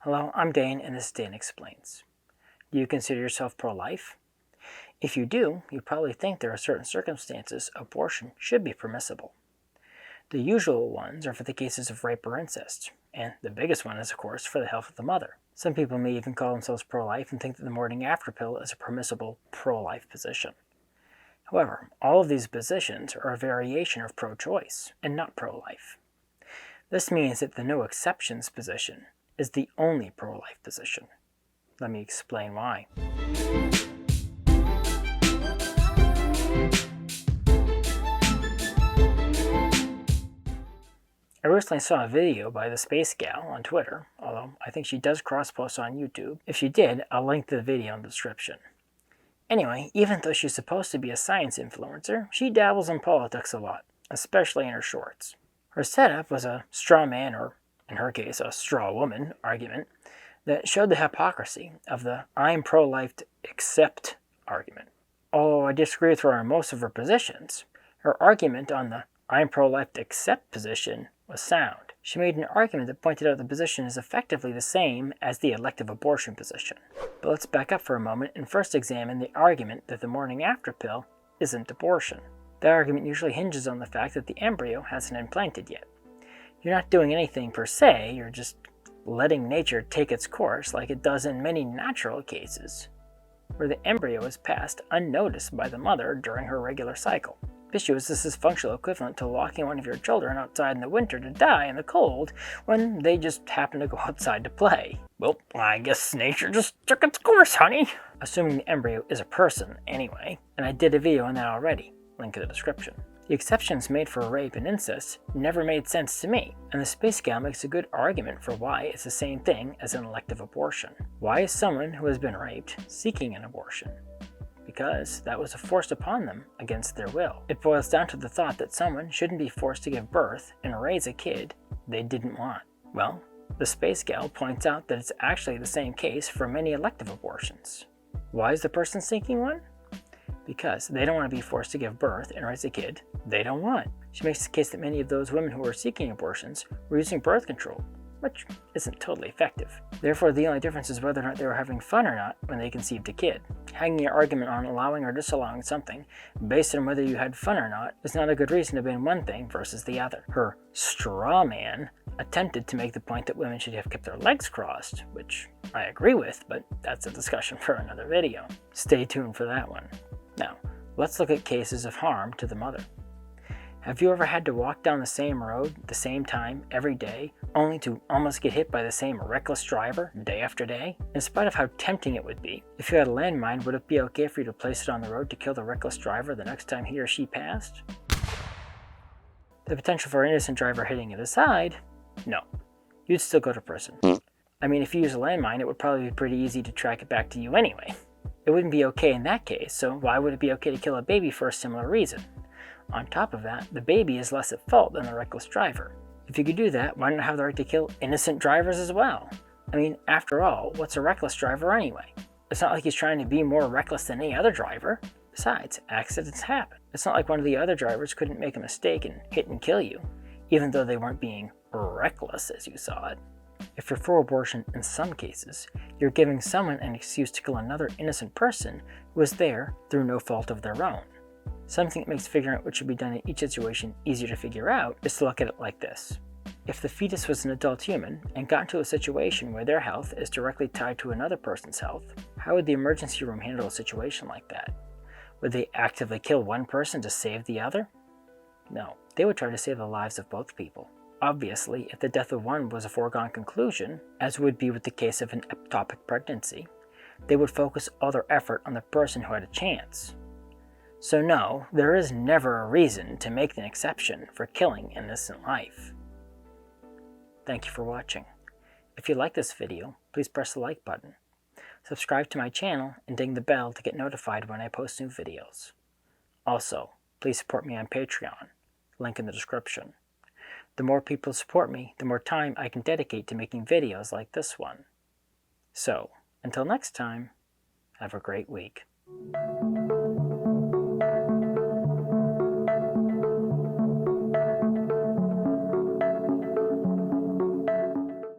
Hello, I'm Dane, and this is Dane Explains. Do you consider yourself pro-life? If you do, you probably think there are certain circumstances abortion should be permissible. The usual ones are for the cases of rape or incest, and the biggest one is, of course, for the health of the mother. Some people may even call themselves pro-life and think that the morning after pill is a permissible pro-life position. However, all of these positions are a variation of pro-choice and not pro-life. This means that the no exceptions position is the only pro-life position. Let me explain why. I recently saw a video by the SpaceGal on Twitter, although I think she does cross-post on YouTube. If she did, I'll link the video in the description. Anyway, even though she's supposed to be a science influencer, she dabbles in politics a lot, especially in her shorts. Her setup was a straw man, or in her case, a straw woman argument that showed the hypocrisy of the I'm pro-life except argument. Although I disagree with her on most of her positions, her argument on the I'm pro-life except position was sound. She made an argument that pointed out the position is effectively the same as the elective abortion position. But let's back up for a moment and first examine the argument that the morning after pill isn't abortion. The argument usually hinges on the fact that the embryo hasn't implanted yet. You're not doing anything per se, you're just letting nature take its course like it does in many natural cases, where the embryo is passed unnoticed by the mother during her regular cycle. This is functional equivalent to locking one of your children outside in the winter to die in the cold when they just happen to go outside to play. Well, I guess nature just took its course, honey. Assuming the embryo is a person anyway, and I did a video on that already, link in the description. The exceptions made for rape and incest never made sense to me, and the SpaceGal makes a good argument for why it's the same thing as an elective abortion. Why is someone who has been raped seeking an abortion? Because that was forced upon them against their will. It boils down to the thought that someone shouldn't be forced to give birth and raise a kid they didn't want. Well, the SpaceGal points out that it's actually the same case for many elective abortions. Why is the person seeking one? Because they don't want to be forced to give birth and raise a kid they don't want. She makes the case that many of those women who are seeking abortions were using birth control, which isn't totally effective. Therefore, the only difference is whether or not they were having fun or not when they conceived a kid. Hanging your argument on allowing or disallowing something based on whether you had fun or not is not a good reason to ban one thing versus the other. Her straw man attempted to make the point that women should have kept their legs crossed, which I agree with, but that's a discussion for another video. Stay tuned for that one. Now, let's look at cases of harm to the mother. Have you ever had to walk down the same road at the same time every day, only to almost get hit by the same reckless driver day after day? In spite of how tempting it would be, if you had a landmine, would it be okay for you to place it on the road to kill the reckless driver the next time he or she passed? The potential for an innocent driver hitting it aside, no. You'd still go to prison. I mean, if you use a landmine, it would probably be pretty easy to track it back to you anyway. It wouldn't be okay in that case, so why would it be okay to kill a baby for a similar reason? On top of that, the baby is less at fault than the reckless driver. If you could do that, why not have the right to kill innocent drivers as well? I mean, after all, what's a reckless driver anyway? It's not like he's trying to be more reckless than any other driver. Besides, accidents happen. It's not like one of the other drivers couldn't make a mistake and hit and kill you, even though they weren't being reckless as you saw it. If you're for abortion in some cases, you're giving someone an excuse to kill another innocent person who was there through no fault of their own. Something that makes figuring out what should be done in each situation easier to figure out is to look at it like this. If the fetus was an adult human and got into a situation where their health is directly tied to another person's health, how would the emergency room handle a situation like that? Would they actively kill one person to save the other? No, they would try to save the lives of both people. Obviously, if the death of one was a foregone conclusion, as would be with the case of an ectopic pregnancy, they would focus all their effort on the person who had a chance. So no, there is never a reason to make an exception for killing innocent life. Thank you for watching. If you like this video, please press the like button. Subscribe to my channel and ding the bell to get notified when I post new videos. Also, please support me on Patreon, link in the description. The more people support me, the more time I can dedicate to making videos like this one. So, until next time, have a great week.